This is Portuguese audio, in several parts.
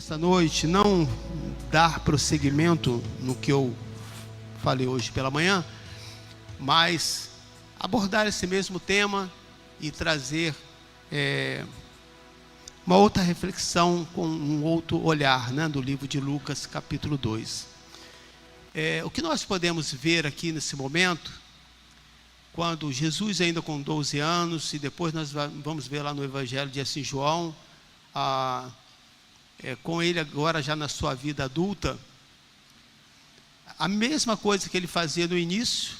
nesta noite não dar prosseguimento no que eu falei hoje pela manhã, mas abordar esse mesmo tema e trazer uma outra reflexão com um outro olhar, né, do livro de Lucas, capítulo 2. O que nós podemos ver aqui nesse momento, quando Jesus ainda com 12 anos, e depois nós vamos ver lá no Evangelho de São João, com ele agora já na sua vida adulta, a mesma coisa que ele fazia no início,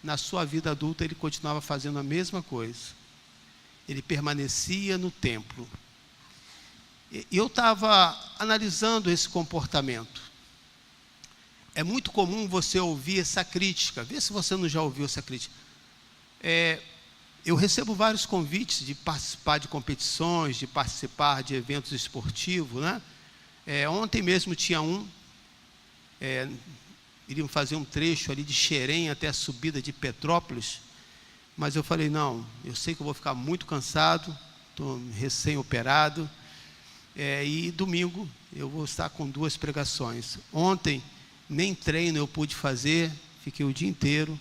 na sua vida adulta ele continuava fazendo a mesma coisa. Ele permanecia no templo. E eu estava analisando esse comportamento. É muito comum você ouvir essa crítica. Vê se você não já ouviu essa crítica. Eu recebo vários convites de participar de competições, de participar de eventos esportivos, né? Ontem mesmo tinha iriam fazer um trecho ali de Xerém até a subida de Petrópolis, mas eu falei, não, eu sei que eu vou ficar muito cansado, estou recém-operado, e domingo eu vou estar com 2 pregações. Ontem nem treino eu pude fazer, fiquei o dia inteiro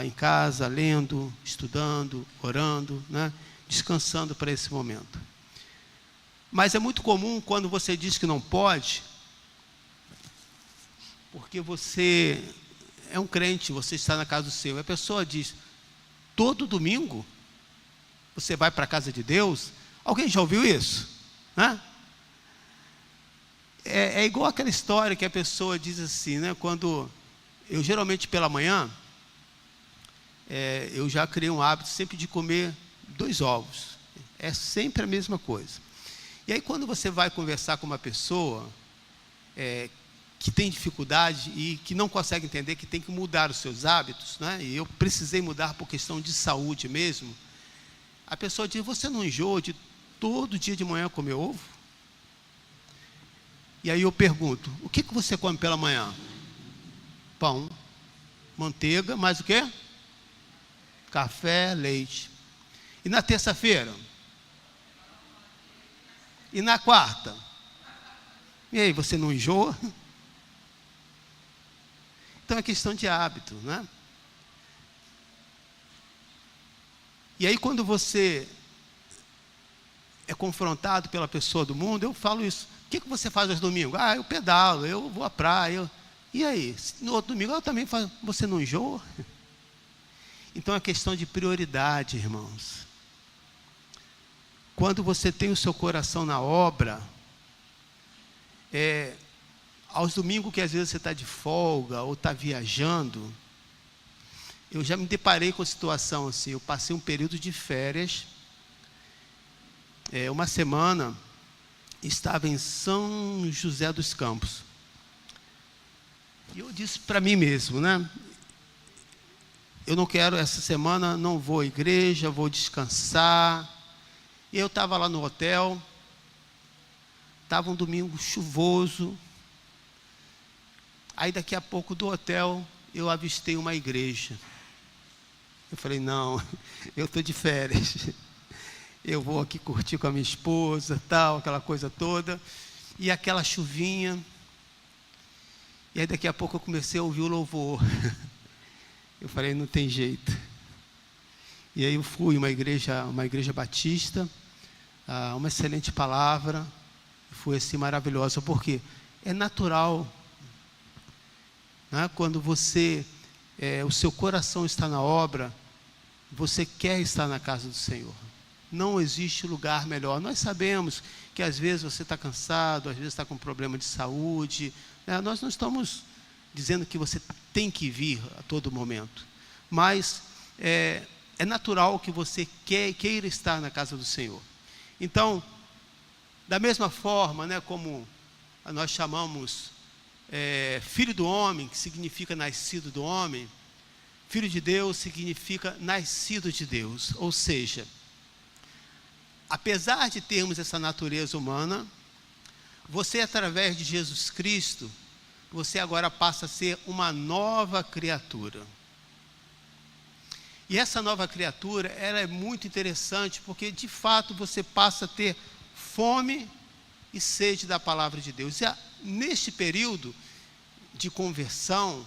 em casa, lendo, estudando, orando, né? Descansando para esse momento. Mas é muito comum quando você diz que não pode, porque você é um crente, você está na casa do Senhor, a pessoa diz, todo domingo você vai para a casa de Deus? Alguém já ouviu isso? Né? É igual aquela história que a pessoa diz assim, né? Quando eu geralmente pela manhã, eu já criei um hábito sempre de comer 2 ovos. É sempre a mesma coisa. E aí quando você vai conversar com uma pessoa que tem dificuldade e que não consegue entender que tem que mudar os seus hábitos, né? E eu precisei mudar por questão de saúde mesmo, a pessoa diz, você não enjoa de todo dia de manhã comer ovo? E aí eu pergunto, o que você come pela manhã? Pão, manteiga, mais o quê? Café, leite. E na terça-feira? E na quarta? E aí, você não enjoa? Então é questão de hábito, né? E aí quando você é confrontado pela pessoa do mundo, eu falo isso. O que você faz aos domingos? Eu pedalo, eu vou à praia. E aí? No outro domingo eu também faço. Você não enjoa? Então é questão de prioridade, irmãos. Quando você tem o seu coração na obra, aos domingos que às vezes você está de folga ou está viajando, eu já me deparei com a situação assim, eu passei um período de férias, uma semana, estava em São José dos Campos. E eu disse para mim mesmo, né? Eu não quero, essa semana não vou à igreja, vou descansar. E eu estava lá no hotel, estava um domingo chuvoso. Aí daqui a pouco do hotel, eu avistei uma igreja. Eu falei, não, eu estou de férias. Eu vou aqui curtir com a minha esposa, tal, aquela coisa toda. E aquela chuvinha. E aí daqui a pouco eu comecei a ouvir o louvor. Eu falei, não tem jeito. E aí eu fui uma igreja batista, uma excelente palavra, foi assim maravilhosa, porque é natural, né? Quando você, o seu coração está na obra, você quer estar na casa do Senhor. Não existe lugar melhor. Nós sabemos que às vezes você está cansado, às vezes está com problema de saúde, né? Nós não estamos dizendo que você tem que vir a todo momento, mas é natural que você queira estar na casa do Senhor. Então, da mesma forma, né, como nós chamamos filho do homem, que significa nascido do homem, filho de Deus significa nascido de Deus. Ou seja, apesar de termos essa natureza humana, você, através de Jesus Cristo, você agora passa a ser uma nova criatura. E essa nova criatura, ela é muito interessante, porque de fato você passa a ter fome e sede da palavra de Deus. E neste período de conversão,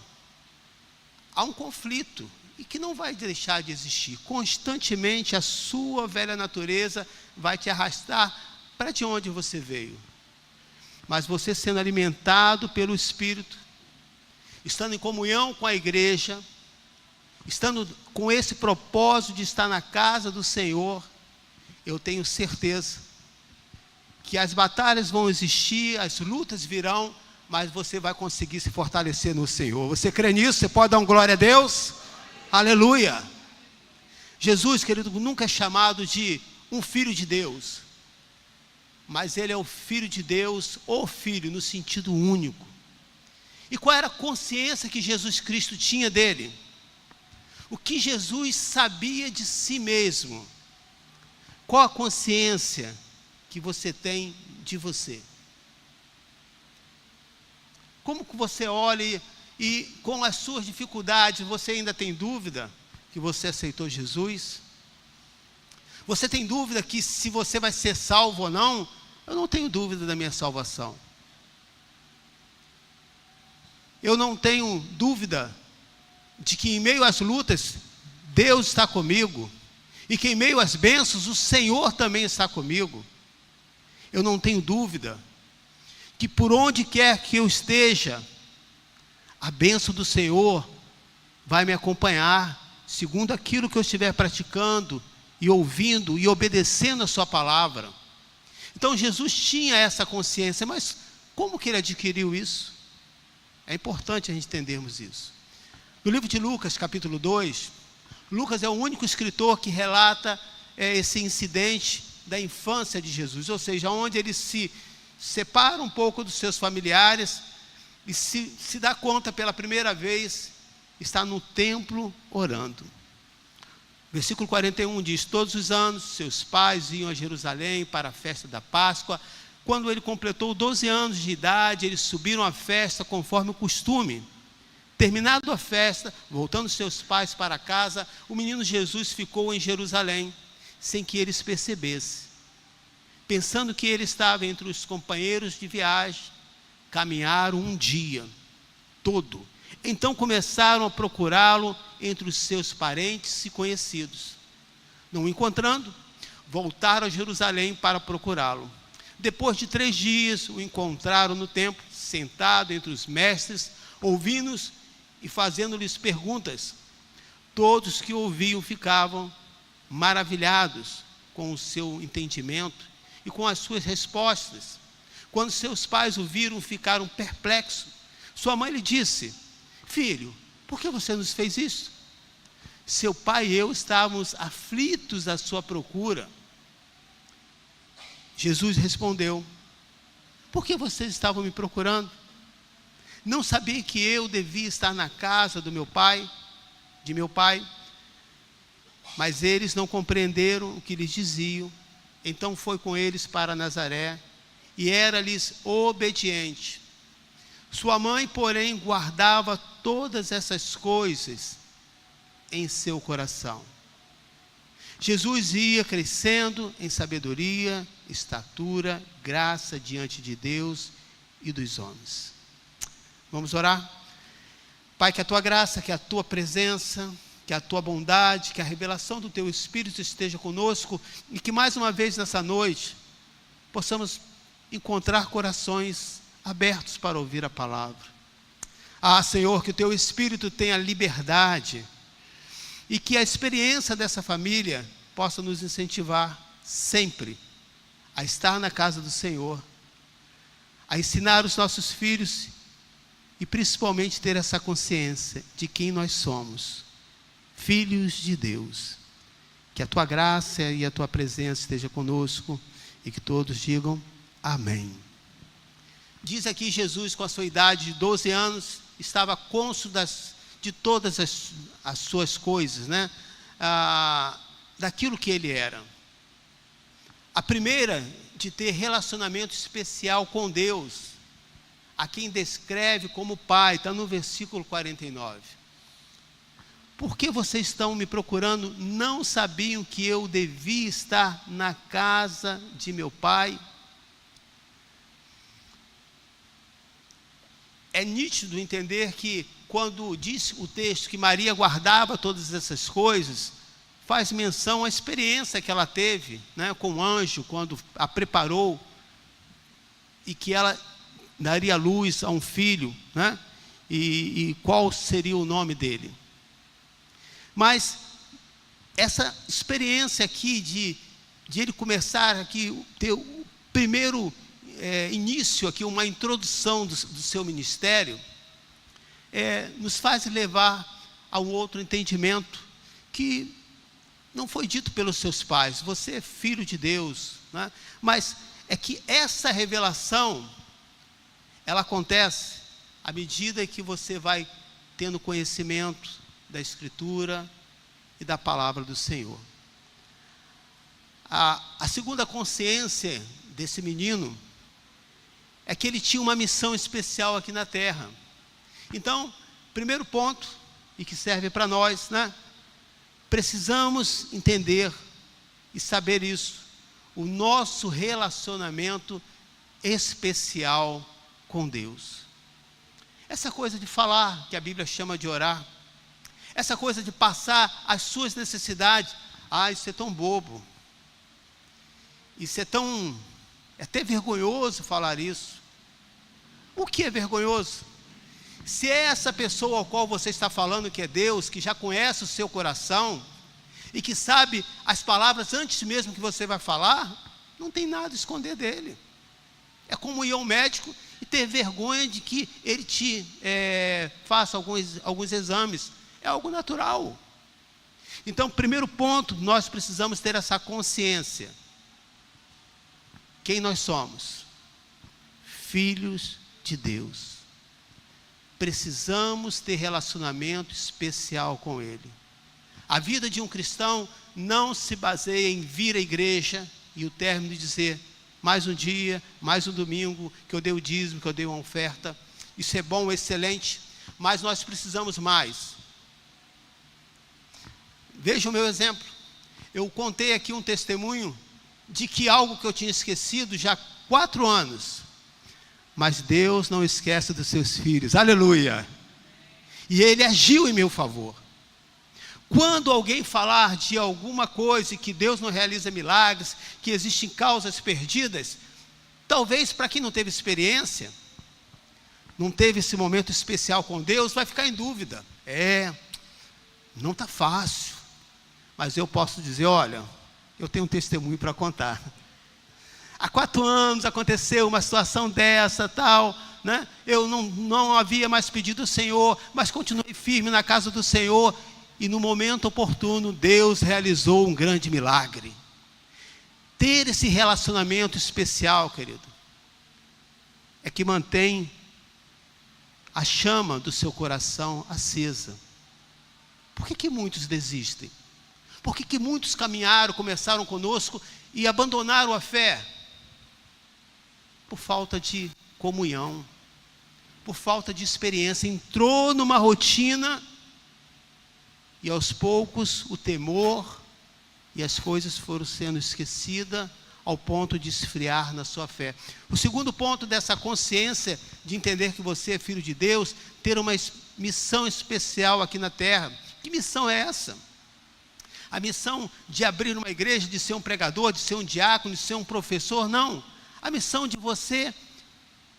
há um conflito, e que não vai deixar de existir. Constantemente a sua velha natureza vai te arrastar para de onde você veio. Mas você sendo alimentado pelo Espírito, estando em comunhão com a igreja, estando com esse propósito de estar na casa do Senhor, eu tenho certeza que as batalhas vão existir, as lutas virão, mas você vai conseguir se fortalecer no Senhor. Você crê nisso? Você pode dar uma glória a Deus? Aleluia! Jesus, querido, nunca é chamado de um filho de Deus, mas ele é o Filho de Deus, o Filho, no sentido único. E qual era a consciência que Jesus Cristo tinha dele? O que Jesus sabia de si mesmo? Qual a consciência que você tem de você? Como que você olha e com as suas dificuldades, você ainda tem dúvida que você aceitou Jesus? Você tem dúvida que se você vai ser salvo ou não? Eu não tenho dúvida da minha salvação. Eu não tenho dúvida de que em meio às lutas, Deus está comigo. E que em meio às bênçãos, o Senhor também está comigo. Eu não tenho dúvida que por onde quer que eu esteja, a bênção do Senhor vai me acompanhar, segundo aquilo que eu estiver praticando, e ouvindo, e obedecendo a sua palavra. Então Jesus tinha essa consciência, mas como que ele adquiriu isso? É importante a gente entendermos isso. No livro de Lucas, capítulo 2, Lucas é o único escritor que relata esse incidente da infância de Jesus, ou seja, onde ele se separa um pouco dos seus familiares e se dá conta pela primeira vez, está no templo orando. Versículo 41 diz: todos os anos seus pais iam a Jerusalém para a festa da Páscoa. Quando ele completou 12 anos de idade, eles subiram à festa conforme o costume. Terminado a festa, voltando seus pais para casa, o menino Jesus ficou em Jerusalém, sem que eles percebessem. Pensando que ele estava entre os companheiros de viagem, caminharam um dia todo. Então começaram a procurá-lo entre os seus parentes e conhecidos. Não o encontrando, voltaram a Jerusalém para procurá-lo. Depois de 3 dias, o encontraram no templo, sentado entre os mestres, ouvindo-os e fazendo-lhes perguntas. Todos que ouviam ficavam maravilhados com o seu entendimento e com as suas respostas. Quando seus pais o viram, ficaram perplexos. Sua mãe lhe disse: filho, por que você nos fez isso? Seu pai e eu estávamos aflitos à sua procura. Jesus respondeu: por que vocês estavam me procurando? Não sabia que eu devia estar na casa de meu pai? Mas eles não compreenderam o que lhes diziam. Então foi com eles para Nazaré, e era-lhes obediente. Sua mãe, porém, guardava todas essas coisas em seu coração. Jesus ia crescendo em sabedoria, estatura, graça diante de Deus e dos homens. Vamos orar? Pai, que a tua graça, que a tua presença, que a tua bondade, que a revelação do teu Espírito esteja conosco, e que mais uma vez nessa noite possamos encontrar corações abertos para ouvir a palavra. Senhor, que o teu Espírito tenha liberdade, e que a experiência dessa família possa nos incentivar sempre a estar na casa do Senhor, a ensinar os nossos filhos e principalmente ter essa consciência de quem nós somos, filhos de Deus. Que a tua graça e a tua presença esteja conosco e que todos digam amém. Diz aqui Jesus, com a sua idade de 12 anos, estava cônscio de todas as suas coisas, né? Daquilo que ele era. A primeira, de ter relacionamento especial com Deus, a quem descreve como Pai, está no versículo 49. Por que vocês estão me procurando? Não sabiam que eu devia estar na casa de meu Pai? é nítido entender que quando diz o texto que Maria guardava todas essas coisas, faz menção à experiência que ela teve, né, com o anjo, quando a preparou, e que ela daria luz a um filho, né, e qual seria o nome dele. Mas essa experiência aqui de ele começar aqui, ter o primeiro início aqui, uma introdução do seu ministério, nos faz levar a um outro entendimento que não foi dito pelos seus pais. Você é filho de Deus, né? Mas é que essa revelação, ela acontece à medida que você vai tendo conhecimento da Escritura e da palavra do Senhor. A segunda consciência desse menino é que ele tinha uma missão especial aqui na terra. Então, primeiro ponto, e que serve para nós, né? Precisamos entender e saber isso, o nosso relacionamento especial com Deus. Essa coisa de falar, que a Bíblia chama de orar, essa coisa de passar as suas necessidades, isso é tão bobo, isso é até vergonhoso falar isso. O que é vergonhoso? Se é essa pessoa ao qual você está falando que é Deus, que já conhece o seu coração, e que sabe as palavras antes mesmo que você vai falar, não tem nada a esconder dele. É como ir ao médico e ter vergonha de que ele te faça alguns exames. É algo natural. Então, primeiro ponto, nós precisamos ter essa consciência. Quem nós somos? Filhos de Deus. Precisamos ter relacionamento especial com Ele. A vida de um cristão não se baseia em vir à igreja e o término de dizer, mais um dia, mais um domingo, que eu dei o dízimo, que eu dei uma oferta. Isso é bom, excelente, mas nós precisamos mais. Veja o meu exemplo. Eu contei aqui um testemunho de que algo que eu tinha esquecido já há 4 anos. Mas Deus não esquece dos seus filhos, aleluia, e Ele agiu em meu favor. Quando alguém falar de alguma coisa e que Deus não realiza milagres, que existem causas perdidas, talvez para quem não teve experiência, não teve esse momento especial com Deus, vai ficar em dúvida. Não está fácil, mas eu posso dizer, olha, eu tenho um testemunho para contar. Há 4 anos aconteceu uma situação dessa, tal, né? Eu não havia mais pedido ao Senhor, mas continuei firme na casa do Senhor, e no momento oportuno, Deus realizou um grande milagre. Ter esse relacionamento especial, querido, é que mantém a chama do seu coração acesa. Por que muitos desistem? Por que muitos caminharam, começaram conosco e abandonaram a fé? Por falta de comunhão, por falta de experiência. Entrou numa rotina e aos poucos o temor e as coisas foram sendo esquecidas ao ponto de esfriar na sua fé. O segundo ponto dessa consciência de entender que você é filho de Deus, ter uma missão especial aqui na terra. Que missão é essa? A missão de abrir uma igreja, de ser um pregador, de ser um diácono, de ser um professor? Não. A missão de você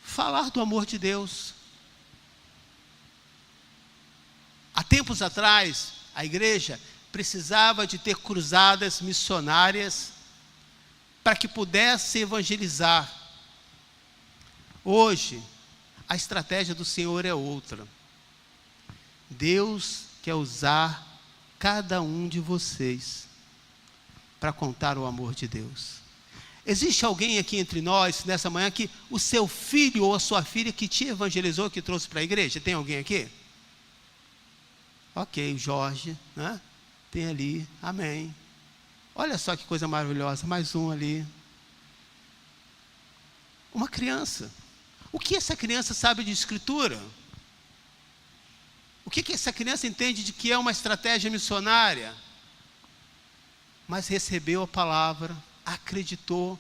falar do amor de Deus. Há tempos atrás, a igreja precisava de ter cruzadas missionárias para que pudesse evangelizar. Hoje, a estratégia do Senhor é outra. Deus quer usar cada um de vocês para contar o amor de Deus. Existe alguém aqui entre nós, nessa manhã, que o seu filho ou a sua filha que te evangelizou, que trouxe para a igreja? Tem alguém aqui? Ok, o Jorge, né? Tem ali, amém. Olha só que coisa maravilhosa, mais um ali. Uma criança. O que essa criança sabe de escritura? O que essa criança entende de que é uma estratégia missionária? Mas recebeu a palavra, acreditou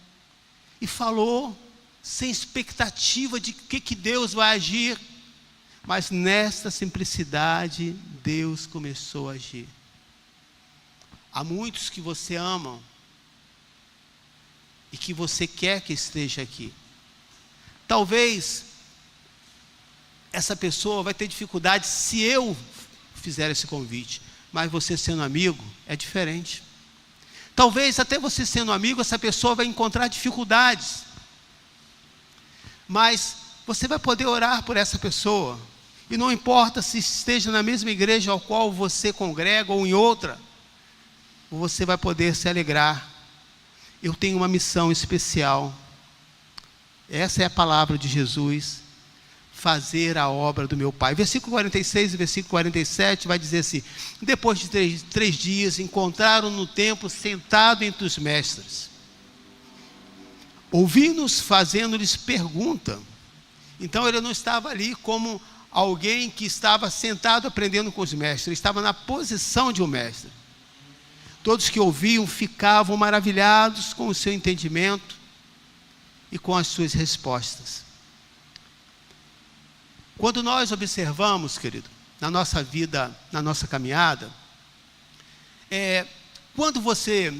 e falou sem expectativa de que Deus vai agir. Mas nesta simplicidade, Deus começou a agir. Há muitos que você ama e que você quer que esteja aqui. Talvez essa pessoa vai ter dificuldade se eu fizer esse convite, mas você sendo amigo é diferente. Talvez até você sendo amigo, essa pessoa vai encontrar dificuldades, mas você vai poder orar por essa pessoa, e não importa se esteja na mesma igreja ao qual você congrega ou em outra, você vai poder se alegrar. Eu tenho uma missão especial, essa é a palavra de Jesus: fazer a obra do meu Pai. Versículo 46 e versículo 47 vai dizer assim: depois de três dias, encontraram no templo sentado entre os mestres, ouvindo-os fazendo-lhes pergunta. Então ele não estava ali como alguém que estava sentado aprendendo com os mestres, ele estava na posição de um mestre. Todos que ouviam ficavam maravilhados com o seu entendimento e com as suas respostas. Quando nós observamos, querido, na nossa vida, na nossa caminhada, quando você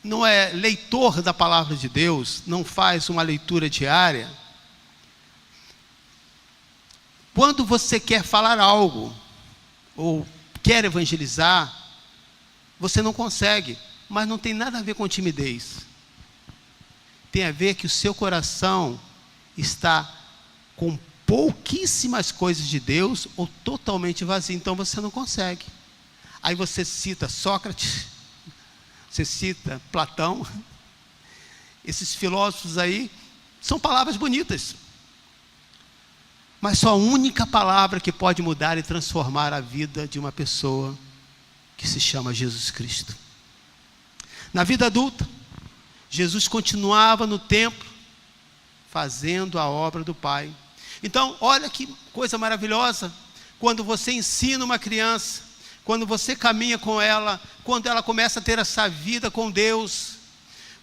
não é leitor da palavra de Deus, não faz uma leitura diária, quando você quer falar algo, ou quer evangelizar, você não consegue, mas não tem nada a ver com timidez. Tem a ver que o seu coração está com pouquíssimas coisas de Deus ou totalmente vazio, então você não consegue. Aí você cita Sócrates, você cita Platão, esses filósofos aí, são palavras bonitas, mas só a única palavra que pode mudar e transformar a vida de uma pessoa, que se chama Jesus Cristo. Na vida adulta, Jesus continuava no templo, fazendo a obra do Pai. Então, olha que coisa maravilhosa, quando você ensina uma criança, quando você caminha com ela, quando ela começa a ter essa vida com Deus,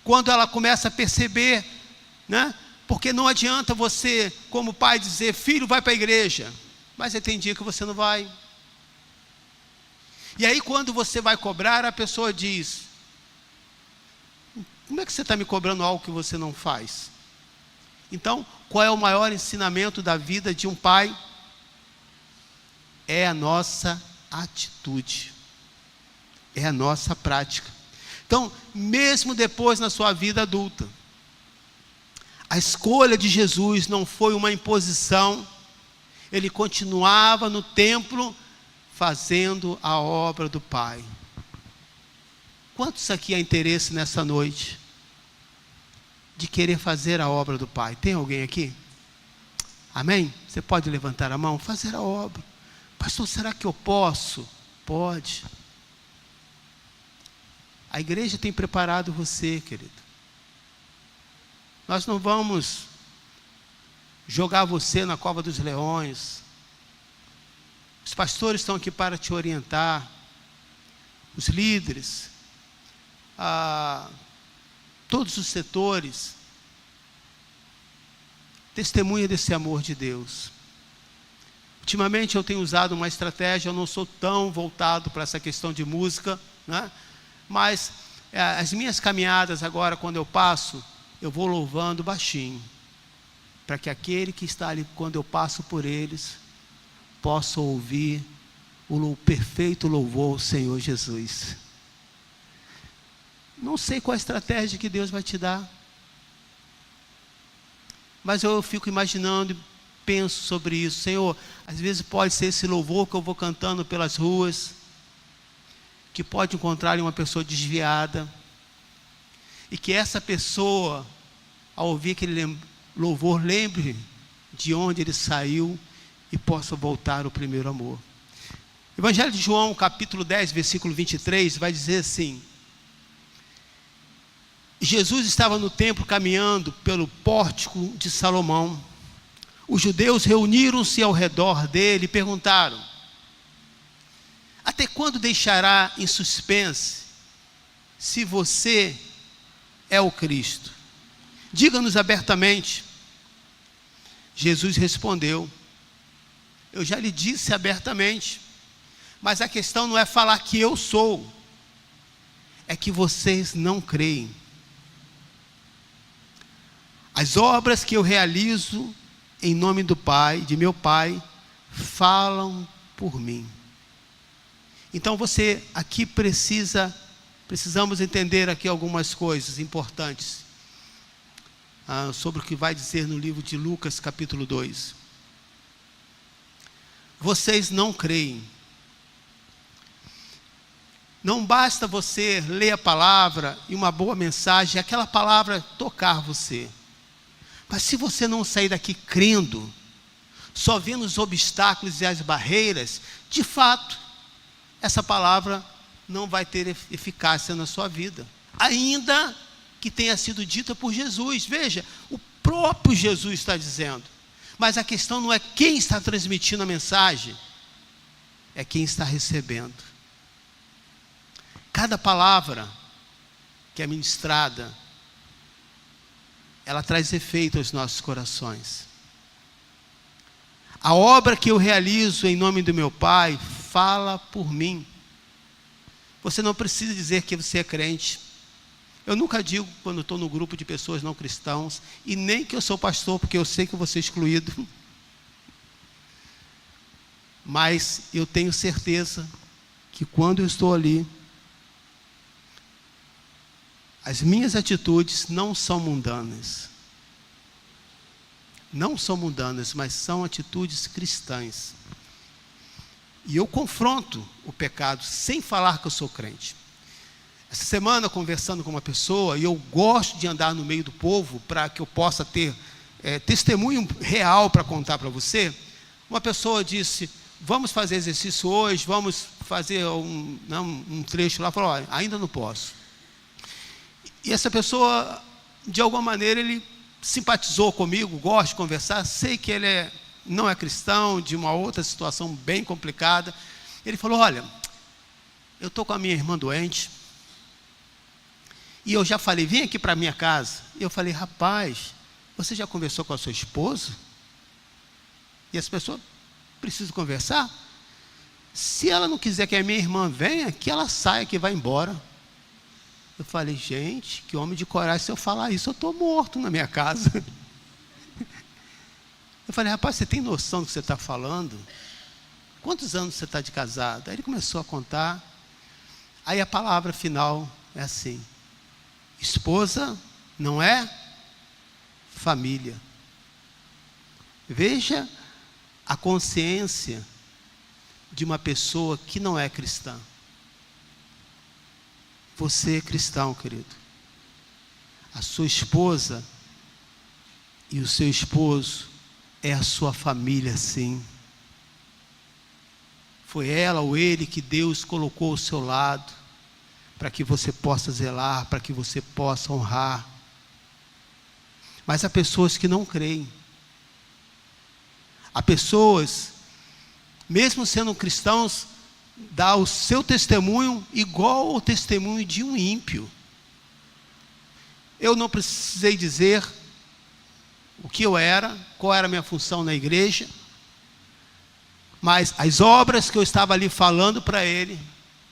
quando ela começa a perceber, né? Porque não adianta você, como pai, dizer: filho, vai para a igreja, mas tem dia que você não vai. E aí quando você vai cobrar, a pessoa diz: como é que você está me cobrando algo que você não faz? Então, qual é o maior ensinamento da vida de um pai? É a nossa atitude, é a nossa prática. Então, mesmo depois na sua vida adulta, a escolha de Jesus não foi uma imposição, ele continuava no templo, fazendo a obra do Pai. Quantos aqui há interesse nessa noite de querer fazer a obra do Pai? Tem alguém aqui? Amém? Você pode levantar a mão? Fazer a obra. Pastor, será que eu posso? Pode. A igreja tem preparado você, querido. Nós não vamos jogar você na cova dos leões. Os pastores estão aqui para te orientar, os líderes, todos os setores. Testemunha desse amor de Deus. Ultimamente eu tenho usado uma estratégia, eu não sou tão voltado para essa questão de música, né? Mas as minhas caminhadas agora, quando eu passo, eu vou louvando baixinho, para que aquele que está ali, quando eu passo por eles, possa ouvir o perfeito louvor ao Senhor Jesus. Não sei qual a estratégia que Deus vai te dar, mas eu fico imaginando e penso sobre isso. Senhor, às vezes pode ser esse louvor que eu vou cantando pelas ruas, que pode encontrar uma pessoa desviada, e que essa pessoa, ao ouvir aquele louvor, lembre de onde ele saiu e possa voltar ao primeiro amor. Evangelho de João, capítulo 10, versículo 23, vai dizer assim: Jesus estava no templo caminhando pelo pórtico de Salomão. Os judeus reuniram-se ao redor dele e perguntaram: até quando deixará em suspense? Se você é o Cristo, diga-nos abertamente. Jesus respondeu: eu já lhe disse abertamente, mas a questão não é falar que eu sou, é que vocês não creem. As obras que eu realizo em nome do Pai, de meu Pai, falam por mim. Então você aqui precisamos entender aqui algumas coisas importantes sobre o que vai dizer no livro de Lucas, capítulo 2. Vocês não creem. Não basta você ler a palavra e uma boa mensagem, aquela palavra tocar você. Mas se você não sair daqui crendo, só vendo os obstáculos e as barreiras, de fato, essa palavra não vai ter eficácia na sua vida. Ainda que tenha sido dita por Jesus. Veja, o próprio Jesus está dizendo. Mas a questão não é quem está transmitindo a mensagem, é quem está recebendo. Cada palavra que é ministrada, ela traz efeito aos nossos corações. A obra que eu realizo em nome do meu Pai fala por mim. Você não precisa dizer que você é crente. Eu nunca digo quando estou no grupo de pessoas não cristãos, e nem que eu sou pastor, porque eu sei que eu vou ser excluído. Mas eu tenho certeza que quando eu estou ali, as minhas atitudes não são mundanas. Não são mundanas, mas são atitudes cristãs. E eu confronto o pecado sem falar que eu sou crente. Essa semana, conversando com uma pessoa, e eu gosto de andar no meio do povo para que eu possa ter testemunho real para contar para você. Uma pessoa disse: vamos fazer exercício hoje, vamos fazer um trecho lá. Falou: olha, ainda não posso. E essa pessoa, de alguma maneira, ele simpatizou comigo, gosta de conversar, sei que ele não é cristão, de uma outra situação bem complicada. Ele falou: olha, eu estou com a minha irmã doente, e eu já falei, vem aqui para a minha casa. E eu falei: rapaz, você já conversou com a sua esposa? E essa pessoa precisa conversar? Se ela não quiser que a minha irmã venha, que ela saia, que vá embora. Eu falei: gente, que homem de coragem, se eu falar isso, eu estou morto na minha casa. Eu falei: rapaz, você tem noção do que você está falando? Quantos anos você está de casado? Aí ele começou a contar. Aí a palavra final é assim: esposa não é família. Veja a consciência de uma pessoa que não é cristã. Você é cristão, querido. A sua esposa e o seu esposo é a sua família, sim. Foi ela ou ele que Deus colocou ao seu lado, para que você possa zelar, para que você possa honrar. Mas há pessoas que não creem. Há pessoas, mesmo sendo cristãos, dá o seu testemunho igual ao testemunho de um ímpio. Eu não precisei dizer o que eu era, qual era a minha função na igreja, mas as obras que eu estava ali falando para ele,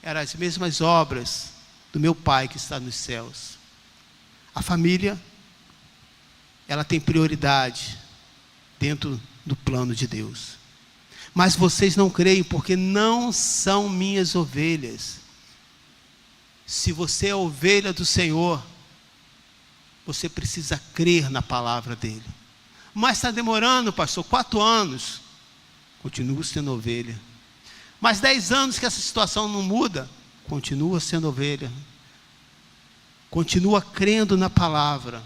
eram as mesmas obras do meu Pai que está nos céus. A família, ela tem prioridade dentro do plano de Deus. Mas vocês não creem porque não são minhas ovelhas. Se você é ovelha do Senhor, você precisa crer na palavra dele. Mas está demorando, pastor, 4 anos. Continua sendo ovelha. Mas 10 anos que essa situação não muda, continua sendo ovelha. Continua crendo na palavra.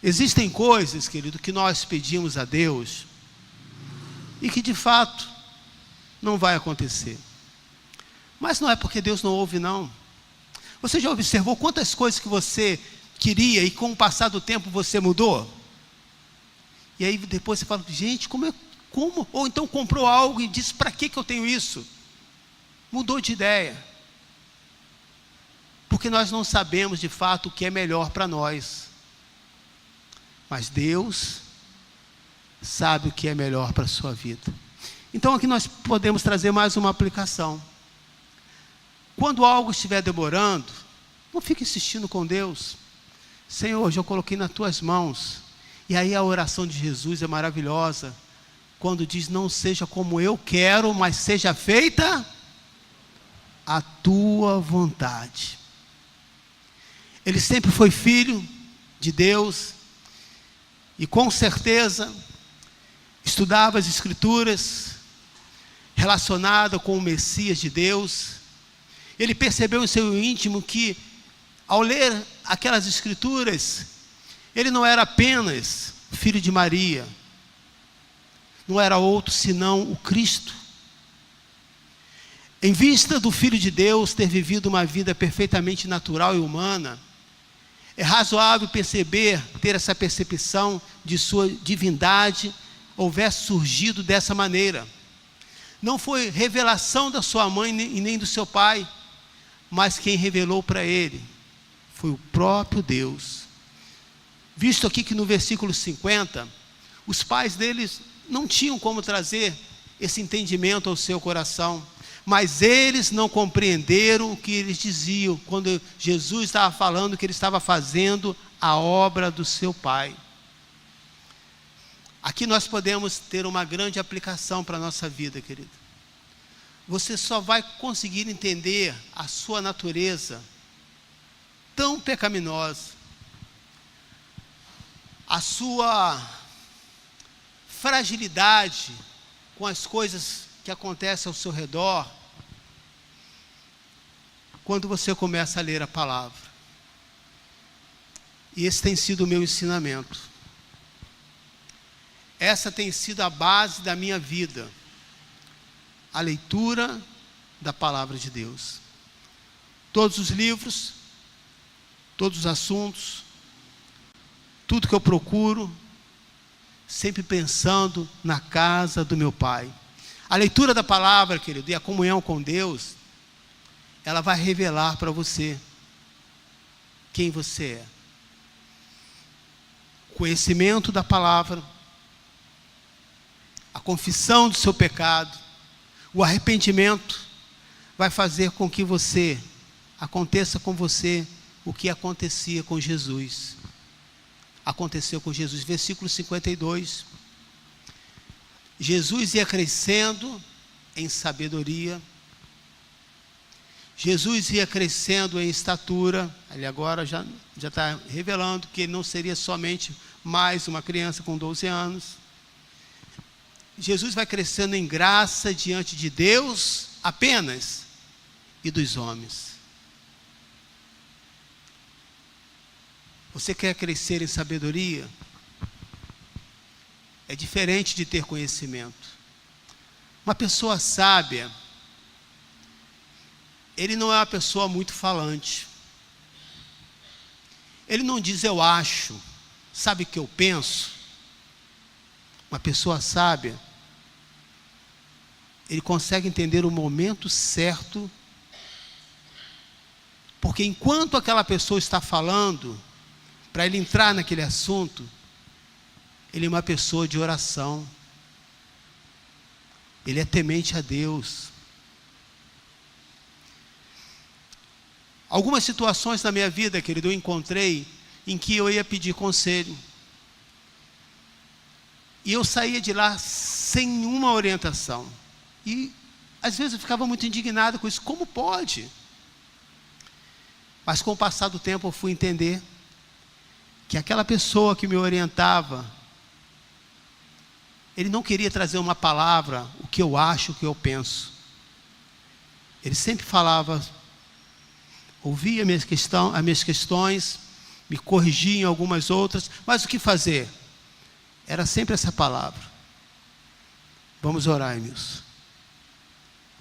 Existem coisas, querido, que nós pedimos a Deus e que de fato não vai acontecer. Mas não é porque Deus não ouve, não. Você já observou quantas coisas que você queria e com o passar do tempo você mudou? E aí depois você fala: gente, como? Ou então comprou algo e disse: para que eu tenho isso? Mudou de ideia. Porque nós não sabemos de fato o que é melhor para nós. Mas Deus, sabe o que é melhor para a sua vida. Então aqui nós podemos trazer mais uma aplicação. Quando algo estiver demorando, não fique insistindo com Deus. Senhor, hoje eu coloquei nas tuas mãos. E aí a oração de Jesus é maravilhosa, quando diz: não seja como eu quero, mas seja feita a tua vontade. Ele sempre foi filho de Deus, e com certeza estudava as Escrituras, relacionado com o Messias de Deus. Ele percebeu em seu íntimo que, ao ler aquelas Escrituras, ele não era apenas filho de Maria, não era outro senão o Cristo. Em vista do Filho de Deus ter vivido uma vida perfeitamente natural e humana, é razoável perceber, ter essa percepção de sua divindade, houvesse surgido dessa maneira. Não foi revelação da sua mãe e nem do seu pai, mas quem revelou para ele foi o próprio Deus. Visto aqui que no versículo 50, os pais deles não tinham como trazer esse entendimento ao seu coração, mas eles não compreenderam o que eles diziam, quando Jesus estava falando que ele estava fazendo a obra do seu pai. Aqui nós podemos ter uma grande aplicação para a nossa vida, querido. Você só vai conseguir entender a sua natureza tão pecaminosa, a sua fragilidade com as coisas que acontecem ao seu redor, quando você começa a ler a palavra. E esse tem sido o meu ensinamento. Essa tem sido a base da minha vida, a leitura da palavra de Deus. Todos os livros, todos os assuntos, tudo que eu procuro, sempre pensando na casa do meu Pai. A leitura da palavra, querido, e a comunhão com Deus, ela vai revelar para você quem você é. O conhecimento da palavra, a confissão do seu pecado, o arrependimento, vai fazer com que aconteça com você o que acontecia com Jesus. Aconteceu com Jesus, versículo 52. Jesus ia crescendo em sabedoria, Jesus ia crescendo em estatura. Ele agora já está revelando que ele não seria somente mais uma criança com 12 anos. Jesus vai crescendo em graça diante de Deus apenas e dos homens. Você quer crescer em sabedoria? É diferente de ter conhecimento. Uma pessoa sábia, ele não é uma pessoa muito falante. Ele não diz eu acho, sabe o que eu penso? Uma pessoa sábia, ele consegue entender o momento certo, porque enquanto aquela pessoa está falando, para ele entrar naquele assunto, ele é uma pessoa de oração, ele é temente a Deus. Algumas situações na minha vida, querido, eu encontrei em que eu ia pedir conselho, e eu saía de lá sem nenhuma orientação, e às vezes eu ficava muito indignado com isso. Como pode? Mas com o passar do tempo eu fui entender que aquela pessoa que me orientava, ele não queria trazer uma palavra, o que eu acho, o que eu penso. Ele sempre falava, ouvia as minhas questões, me corrigia em algumas outras, mas o que fazer? Era sempre essa palavra: vamos orar, Emilson.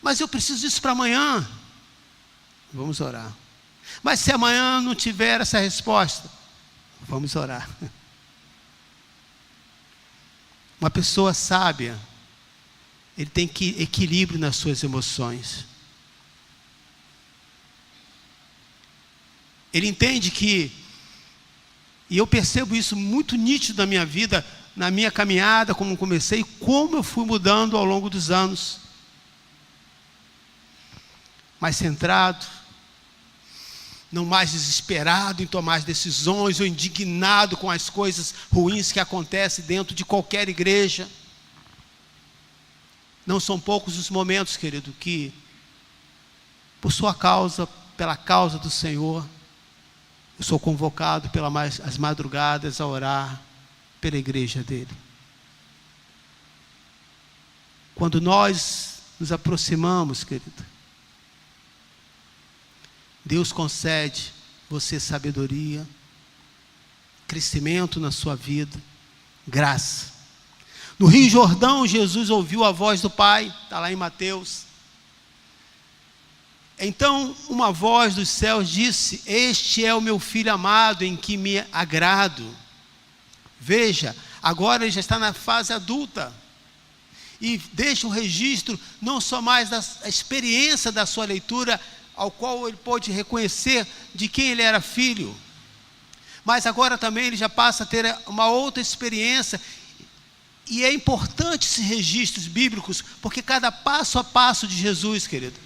Mas eu preciso disso para amanhã. Vamos orar. Mas se amanhã não tiver essa resposta, vamos orar. Uma pessoa sábia, ele tem equilíbrio nas suas emoções. Ele entende que, e eu percebo isso muito nítido na minha vida, na minha caminhada, como comecei, como eu fui mudando ao longo dos anos. Mais centrado, não mais desesperado em tomar as decisões ou indignado com as coisas ruins que acontecem dentro de qualquer igreja. Não são poucos os momentos, querido, que por sua causa, pela causa do Senhor, eu sou convocado pelas madrugadas a orar pela igreja dele. Quando nós nos aproximamos, querido, Deus concede você sabedoria, crescimento na sua vida, graça. No Rio Jordão, Jesus ouviu a voz do Pai, está lá em Mateus. Então, uma voz dos céus disse: este é o meu filho amado, em que me agrado. Veja, agora ele já está na fase adulta. E deixa um registro, não só mais da experiência da sua leitura, ao qual ele pôde reconhecer de quem ele era filho. Mas agora também ele já passa a ter uma outra experiência. E é importante esses registros bíblicos, porque cada passo a passo de Jesus, querido,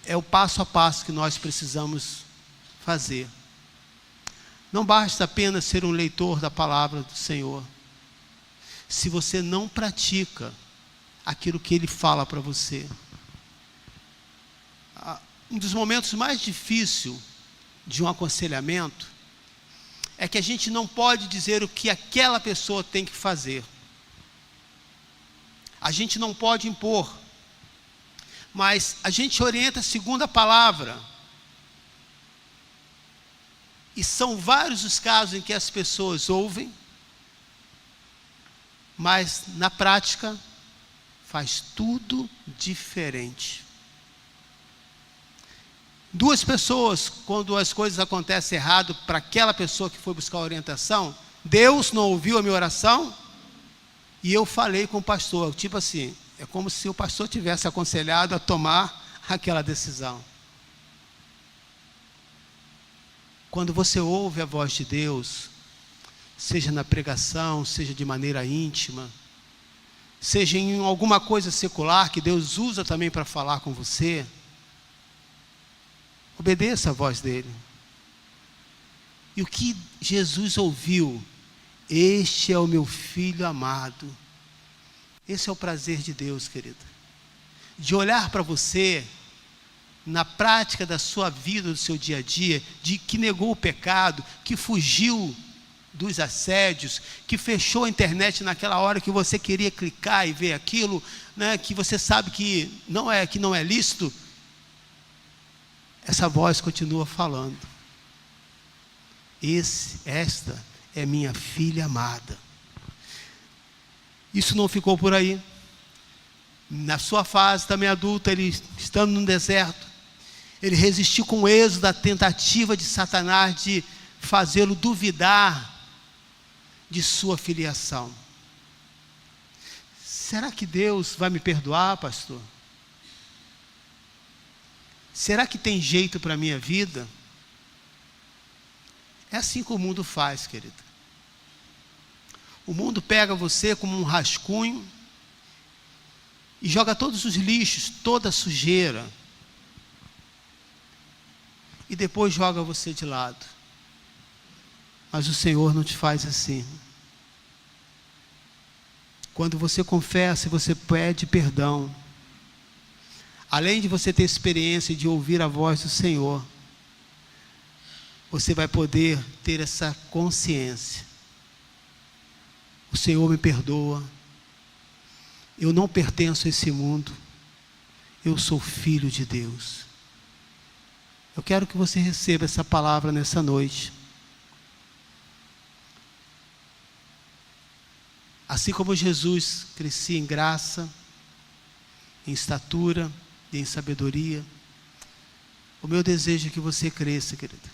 é o passo a passo que nós precisamos fazer. Não basta apenas ser um leitor da palavra do Senhor, se você não pratica aquilo que Ele fala para você. Um dos momentos mais difíceis de um aconselhamento é que a gente não pode dizer o que aquela pessoa tem que fazer. A gente não pode impor, mas a gente orienta segundo a palavra. E são vários os casos em que as pessoas ouvem, mas na prática faz tudo diferente. Duas pessoas, quando as coisas acontecem errado para aquela pessoa que foi buscar orientação, Deus não ouviu a minha oração e eu falei com o pastor, tipo assim, é como se o pastor tivesse aconselhado a tomar aquela decisão. Quando você ouve a voz de Deus, seja na pregação, seja de maneira íntima, seja em alguma coisa secular que Deus usa também para falar com você, obedeça a voz dele. E o que Jesus ouviu: este é o meu filho amado. Esse é o prazer de Deus, querido, de olhar para você na prática da sua vida, do seu dia a dia, de que negou o pecado, que fugiu dos assédios, que fechou a internet naquela hora que você queria clicar e ver aquilo, né, que você sabe que não é lícito. Essa voz continua falando: esta é minha filha amada. Isso não ficou por aí. Na sua fase também adulta, ele estando no deserto, ele resistiu com êxito à tentativa de Satanás de fazê-lo duvidar de sua filiação. Será que Deus vai me perdoar, pastor? Será que tem jeito para a minha vida? É assim que o mundo faz, querido. O mundo pega você como um rascunho e joga todos os lixos, toda a sujeira, e depois joga você de lado. Mas o Senhor não te faz assim. Quando você confessa e você pede perdão, além de você ter experiência de ouvir a voz do Senhor, você vai poder ter essa consciência: o Senhor me perdoa, eu não pertenço a esse mundo, eu sou filho de Deus. Eu quero que você receba essa palavra nessa noite. Assim como Jesus crescia em graça, em estatura e em sabedoria, o meu desejo é que você cresça, querido.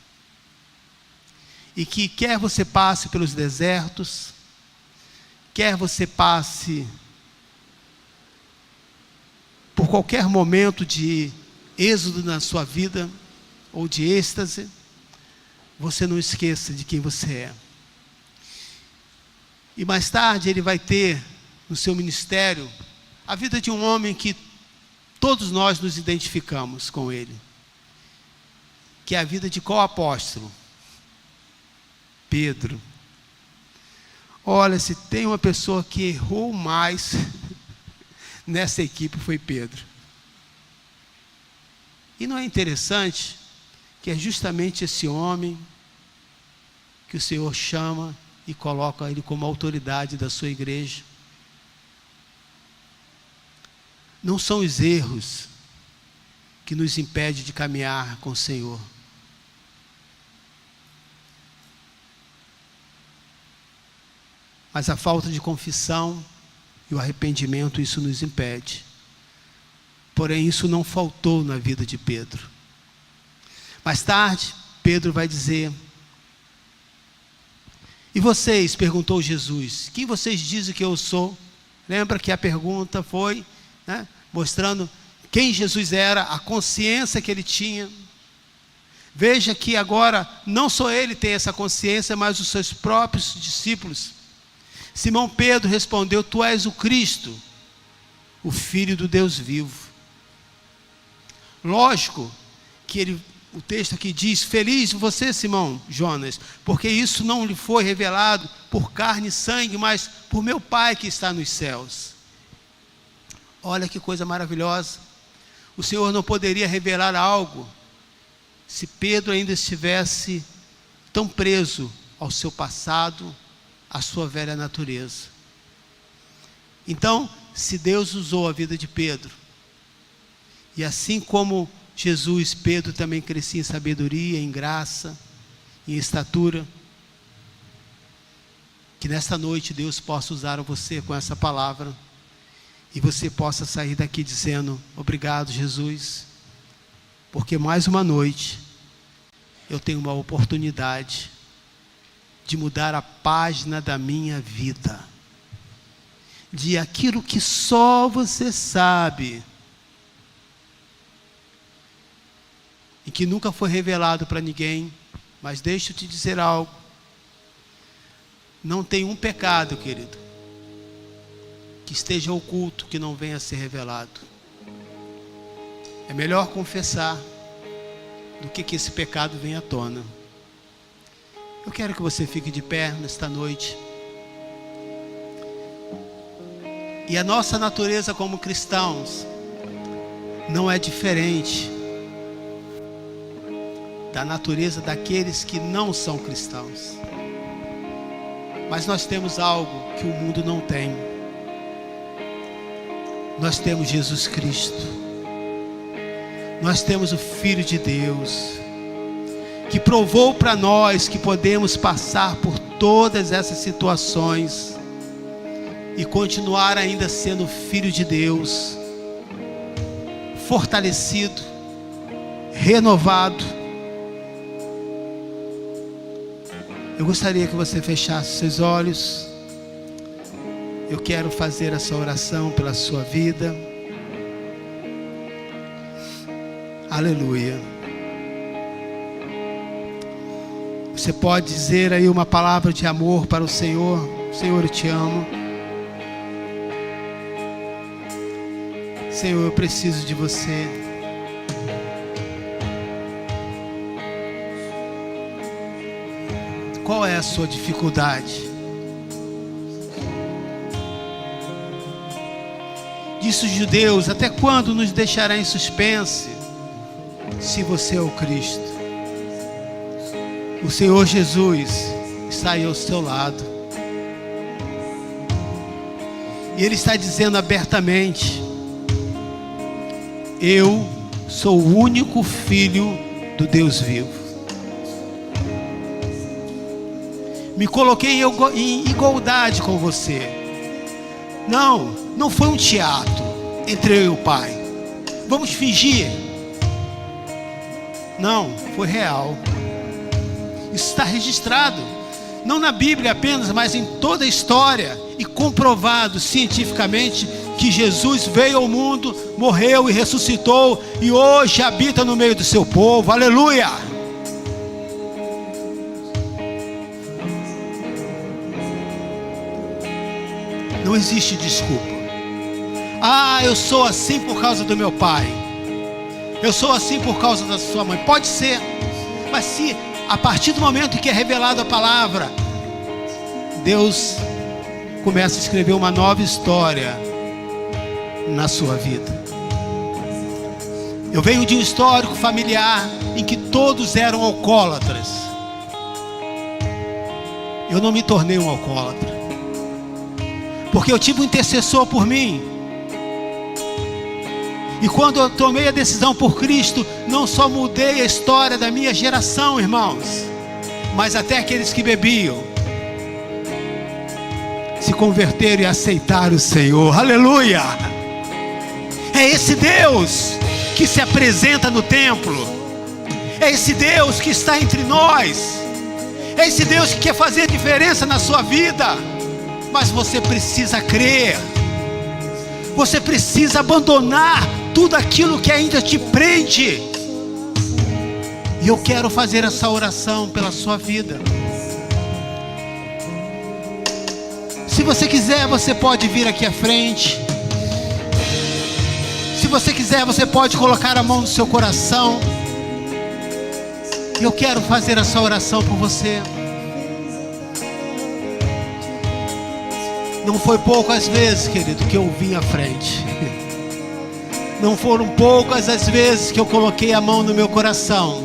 E que quer você passe pelos desertos, quer você passe por qualquer momento de êxodo na sua vida, ou de êxtase, você não esqueça de quem você é. E mais tarde ele vai ter no seu ministério a vida de um homem que todos nós nos identificamos com ele. Que é a vida de qual apóstolo? Pedro. Olha, se tem uma pessoa que errou mais nessa equipe, foi Pedro. E não é interessante que é justamente esse homem que o Senhor chama e coloca ele como autoridade da sua igreja? Não são os erros que nos impedem de caminhar com o Senhor. Mas a falta de confissão e o arrependimento, isso nos impede. Porém, isso não faltou na vida de Pedro. Mais tarde, Pedro vai dizer: e vocês, perguntou Jesus, quem vocês dizem que eu sou? Lembra que a pergunta foi, né, mostrando quem Jesus era, a consciência que ele tinha. Veja que agora, não só ele tem essa consciência, mas os seus próprios discípulos. Simão Pedro respondeu: tu és o Cristo, o Filho do Deus vivo. Lógico que o texto aqui diz: feliz você, Simão Jonas, porque isso não lhe foi revelado por carne e sangue, mas por meu Pai que está nos céus. Olha que coisa maravilhosa. O Senhor não poderia revelar algo se Pedro ainda estivesse tão preso ao seu passado, à sua velha natureza. Então, se Deus usou a vida de Pedro, e assim como Jesus, Pedro também crescia em sabedoria, em graça, em estatura, que nesta noite Deus possa usar você com essa palavra, e você possa sair daqui dizendo: obrigado, Jesus, porque mais uma noite eu tenho uma oportunidade de mudar a página da minha vida, de aquilo que só você sabe, e que nunca foi revelado para ninguém. Mas deixa eu te dizer algo: não tem um pecado, querido, que esteja oculto, que não venha a ser revelado. É melhor confessar do que esse pecado venha à tona. Eu quero que você fique de pé nesta noite. E a nossa natureza como cristãos não é diferente da natureza daqueles que não são cristãos. Mas nós temos algo que o mundo não tem. Nós temos Jesus Cristo. Nós temos o Filho de Deus, que provou para nós que podemos passar por todas essas situações e continuar ainda sendo Filho de Deus, fortalecido, renovado. Eu gostaria que você fechasse seus olhos. Eu quero fazer essa oração pela sua vida. Aleluia. Você pode dizer aí uma palavra de amor para o Senhor. Senhor, eu te amo. Senhor, eu preciso de você. Qual é a sua dificuldade? Disse os judeus: até quando nos deixará em suspense, se você é o Cristo? O Senhor Jesus está aí ao seu lado, e Ele está dizendo abertamente: eu sou o único Filho do Deus vivo. Me coloquei em igualdade com você. Não foi um teatro entre eu e o Pai. Vamos fingir. Não, foi real. Isso está registrado, não na Bíblia apenas, mas em toda a história, e comprovado cientificamente que Jesus veio ao mundo, morreu e ressuscitou, e hoje habita no meio do seu povo. Aleluia! Não existe desculpa. Ah, eu sou assim por causa do meu pai. Eu sou assim por causa da sua mãe. Pode ser. Mas se a partir do momento que é revelada a palavra, Deus começa a escrever uma nova história na sua vida. Eu venho de um histórico familiar em que todos eram alcoólatras. Eu não me tornei um alcoólatra, porque eu tive um intercessor por mim. E quando eu tomei a decisão por Cristo, não só mudei a história da minha geração, irmãos, mas até aqueles que bebiam se converteram e aceitaram o Senhor. Aleluia! É esse Deus que se apresenta no templo. É esse Deus que está entre nós. É esse Deus que quer fazer diferença na sua vida. Mas você precisa crer. Você precisa abandonar tudo aquilo que ainda te prende. E eu quero fazer essa oração pela sua vida. Se você quiser, você pode vir aqui à frente. Se você quiser, você pode colocar a mão no seu coração. Eu quero fazer essa oração por você. Não foi poucas vezes, querido, que eu vim à frente. Não foram poucas as vezes que eu coloquei a mão no meu coração.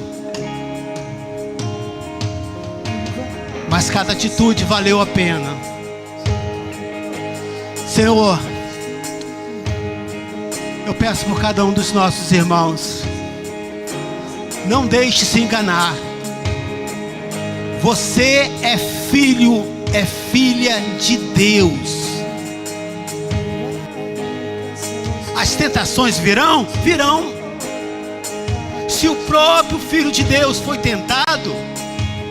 Mas cada atitude valeu a pena. Senhor, eu peço por cada um dos nossos irmãos, não deixe se enganar. Você é filho, é filha de Deus. As tentações virão? Virão. Se o próprio Filho de Deus foi tentado,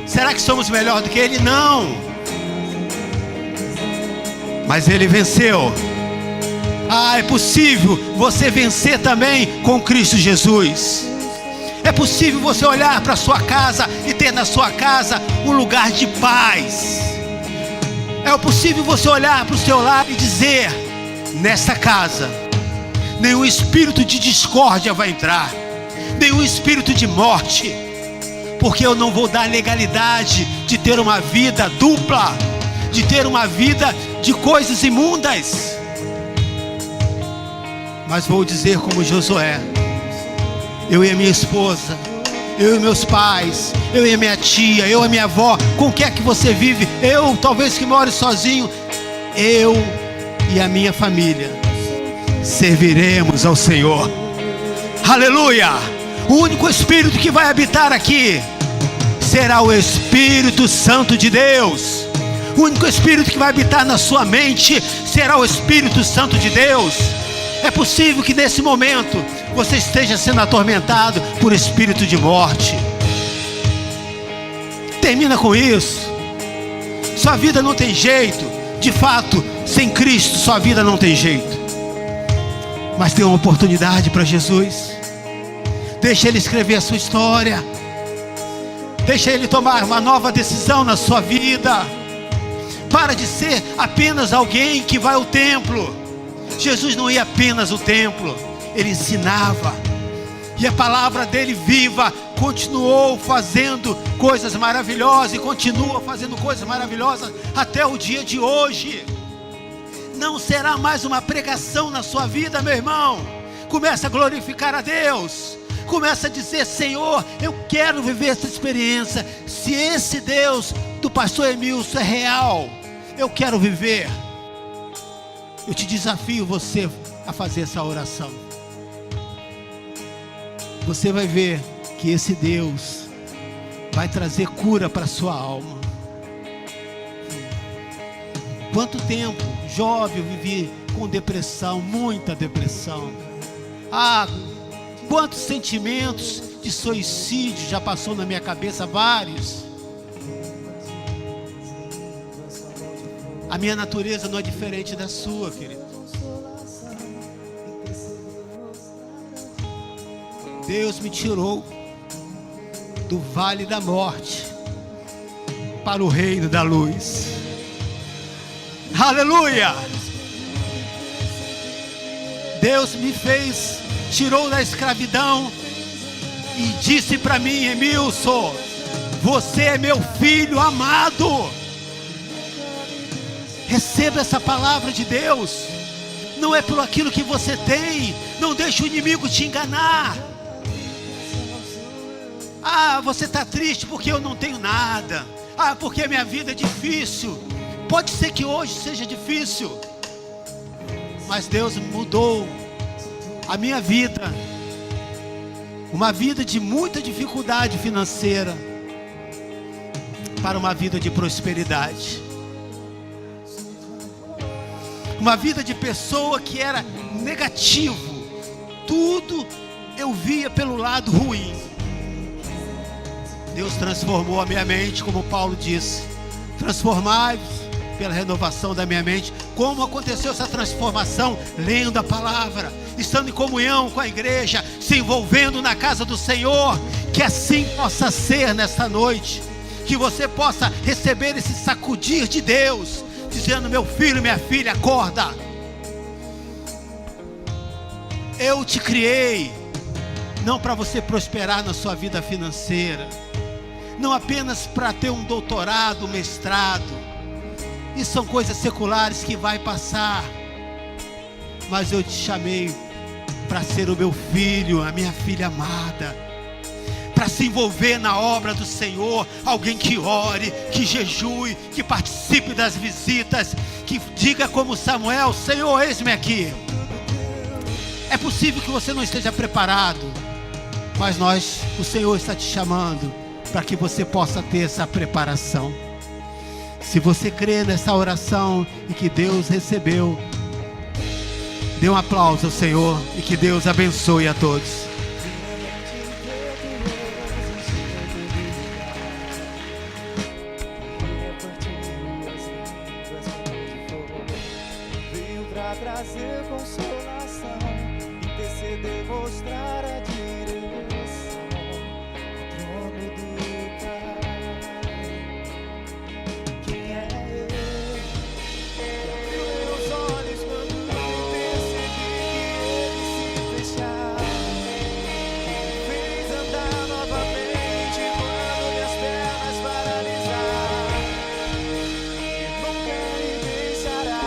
será que somos melhor do que Ele? Não. Mas Ele venceu. Ah, é possível você vencer também com Cristo Jesus. É possível você olhar para a sua casa e ter na sua casa um lugar de paz. É possível você olhar para o seu lar e dizer: nesta casa, nenhum espírito de discórdia vai entrar, nenhum espírito de morte, porque eu não vou dar legalidade de ter uma vida dupla, de ter uma vida de coisas imundas. Mas vou dizer como Josué: eu e a minha esposa, eu e meus pais, eu e a minha tia, eu e a minha avó, com quem é que você vive, eu talvez que more sozinho, eu e a minha família serviremos ao Senhor. Aleluia! O único Espírito que vai habitar aqui será o Espírito Santo de Deus. O único Espírito que vai habitar na sua mente será o Espírito Santo de Deus. É possível que nesse momento você esteja sendo atormentado por espírito de morte. Termina com isso. Sua vida não tem jeito. De fato, sem Cristo sua vida não tem jeito. Mas tem uma oportunidade para Jesus. Deixa Ele escrever a sua história. Deixa Ele tomar uma nova decisão na sua vida. Para de ser apenas alguém que vai ao templo. Jesus não ia apenas ao templo, Ele ensinava. E a palavra dele viva continuou fazendo coisas maravilhosas e continua fazendo coisas maravilhosas até o dia de hoje. Não será mais uma pregação na sua vida, meu irmão. Começa a glorificar a Deus. Começa a dizer: Senhor, eu quero viver essa experiência. Se esse Deus do pastor Emilson é real, eu quero viver. Eu te desafio você a fazer essa oração. Você vai ver que esse Deus vai trazer cura para a sua alma. Quanto tempo, jovem, eu vivi com depressão, muita depressão. Ah, quantos sentimentos de suicídio já passou na minha cabeça, vários. A minha natureza não é diferente da sua, querido. Deus me tirou do vale da morte para o reino da luz. Aleluia! Deus me fez, tirou da escravidão e disse para mim: Emilson, você é meu filho amado. Receba essa palavra de Deus. Não é por aquilo que você tem. Não deixe o inimigo te enganar. Ah, você está triste porque eu não tenho nada. Ah, porque minha vida é difícil. Pode ser que hoje seja difícil, mas Deus mudou a minha vida. Uma vida de muita dificuldade financeira para uma vida de prosperidade. Uma vida de pessoa que era negativo. Tudo eu via pelo lado ruim. Deus transformou a minha mente, como Paulo disse: transformai-vos pela renovação da minha mente. Como aconteceu essa transformação? Lendo a palavra, estando em comunhão com a igreja, se envolvendo na casa do Senhor. Que assim possa ser nesta noite, que você possa receber esse sacudir de Deus, dizendo: meu filho, minha filha, acorda. Eu te criei não para você prosperar na sua vida financeira, não apenas para ter um doutorado, um mestrado. Isso são coisas seculares que vai passar. Mas eu te chamei para ser o meu filho, a minha filha amada, para se envolver na obra do Senhor. Alguém que ore, que jejue, que participe das visitas, que diga como Samuel: Senhor, eis-me aqui. É possível que você não esteja preparado, mas o Senhor está te chamando para que você possa ter essa preparação. Se você crê nessa oração e que Deus recebeu, dê um aplauso ao Senhor e que Deus abençoe a todos. Veio pra trazer consolação, interceder, mostrar a direção, o trono do Pai. Quem é Ele? Que abriu meus olhos quando percebi que Ele se fechava, fez andar novamente quando minhas pernas paralisaram. E nunca me deixará.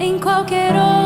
em qualquer outro